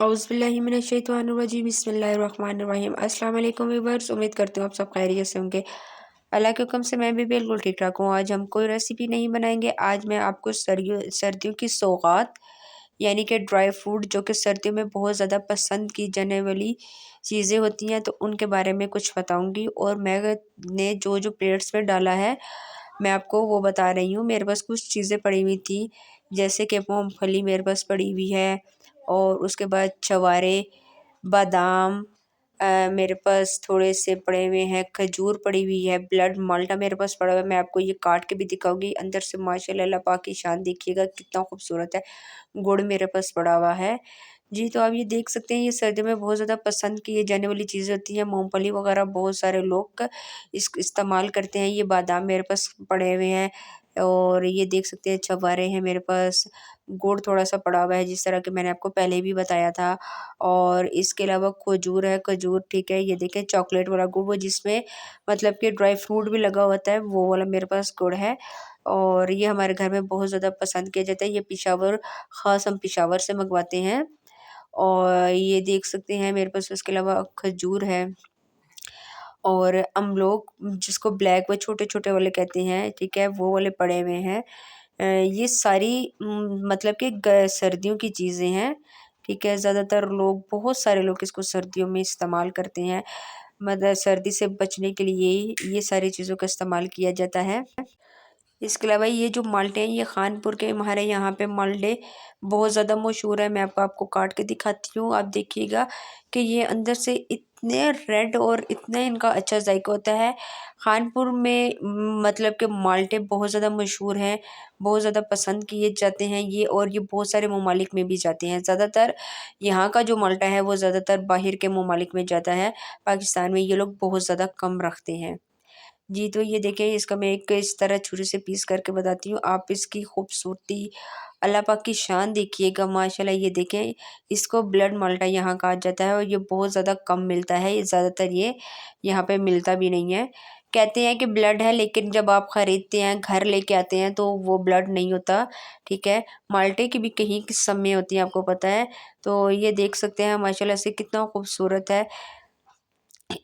औज़ुबिल्लाहिमिनश्शैतानिर्रजीम बिस्मिल्लाहिर्रहमानिर्रहीम। अस्सलाम वालेकुम व्यूअर्स, उम्मीद करती हूँ आप सब खैरियत से होंगे। अल्लाह के हुक्म से मैं भी बिल्कुल ठीक ठाक हूँ। आज हम कोई रेसिपी नहीं बनाएंगे। आज मैं आपको सर्दियों की सौगात यानी कि ड्राई फ्रूट जो कि सर्दियों में बहुत ज़्यादा पसंद की जाने वाली चीज़ें होती हैं, तो उनके बारे में कुछ बताऊँगी। और मैंने जो जो प्लेट्स में डाला है मैं आपको वो बता रही हूँ। मेरे पास कुछ चीज़ें पड़ी हुई थी, जैसे कि मूँगफली मेरे पास पड़ी हुई है, और उसके बाद छवारे, बादाम, मेरे पास थोड़े से पड़े हुए हैं, खजूर पड़ी हुई है, ब्लड माल्टा मेरे पास पड़ा हुआ है। मैं आपको ये काट के भी दिखाऊंगी। अंदर से माशाल्लाह अल्लाह पाक की शान देखिएगा कितना खूबसूरत है। गुड़ मेरे पास पड़ा हुआ है जी। तो आप ये देख सकते हैं, ये सर्दियों में बहुत ज़्यादा पसंद की जाने वाली चीज़ें होती हैं। मूंगफली वगैरह बहुत सारे लोग इसको इस्तेमाल करते हैं। ये बादाम मेरे पास पड़े हुए हैं, और ये देख सकते हैं छवारे हैं मेरे पास। गुड़ थोड़ा सा पड़ा हुआ है, जिस तरह कि मैंने आपको पहले भी बताया था। और इसके अलावा खजूर है, खजूर ठीक है। ये देखें चॉकलेट वाला गुड़, वो जिसमें मतलब कि ड्राई फ्रूट भी लगा होता है, वो वाला मेरे पास गुड़ है। और ये हमारे घर में बहुत ज़्यादा पसंद किया जाता है। ये पेशावर, ख़ास हम पेशावर से मंगवाते हैं। और ये देख सकते हैं मेरे पास उसके अलावा खजूर है, और अमलोग जिसको ब्लैक व छोटे-छोटे वाले कहते हैं, ठीक है, वो वाले पड़े हुए हैं। ये सारी मतलब कि सर्दियों की चीज़ें हैं, ठीक है। ज़्यादातर लोग, बहुत सारे लोग इसको सर्दियों में इस्तेमाल करते हैं। मतलब सर्दी से बचने के लिए ये सारी चीज़ों का इस्तेमाल किया जाता है। इसके अलावा ये जो माल्टे हैं, ये खानपुर के, हमारे यहाँ पे माल्टे बहुत ज़्यादा मशहूर है। मैं आपको काट के दिखाती हूँ, आप देखिएगा कि ये अंदर से इतने रेड और इतना इनका अच्छा जायका होता है। खानपुर में मतलब कि माल्टे बहुत ज़्यादा मशहूर हैं, बहुत ज़्यादा पसंद किए जाते हैं ये, और ये बहुत सारे ममालिक में भी जाते हैं। ज़्यादातर यहाँ का जो माल्टा है वो ज़्यादातर बाहर के ममालिक में जाता है। पाकिस्तान में ये लोग बहुत ज़्यादा कम रखते हैं जी। तो ये देखें, इसका मैं एक इस तरह छुरी से पीस करके बताती हूँ। आप इसकी खूबसूरती, अल्लाह पाक की शान देखिएगा माशाल्लाह। ये देखें, इसको ब्लड माल्टा यहाँ कहा जाता है, और ये बहुत ज़्यादा कम मिलता है। ये ज़्यादातर ये यहाँ पे मिलता भी नहीं है। कहते हैं कि ब्लड है, लेकिन जब आप ख़रीदते हैं, घर लेके आते हैं, तो वो ब्लड नहीं होता, ठीक है। माल्टे की भी कहीं किस्म में होती हैं, आपको पता है। तो ये देख सकते हैं माशाल्लाह से कितना खूबसूरत है।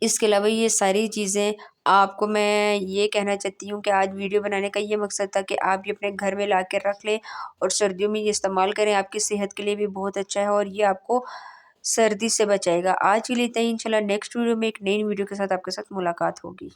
इसके अलावा ये सारी चीज़ें आपको मैं ये कहना चाहती हूँ कि आज वीडियो बनाने का ये मकसद था कि आप ये अपने घर में ला के रख लें, और सर्दियों में ये इस्तेमाल करें। आपकी सेहत के लिए भी बहुत अच्छा है, और ये आपको सर्दी से बचाएगा। आज के लिए इतना ही। इंशाल्लाह नेक्स्ट वीडियो में एक नई वीडियो के साथ आपके साथ मुलाकात होगी।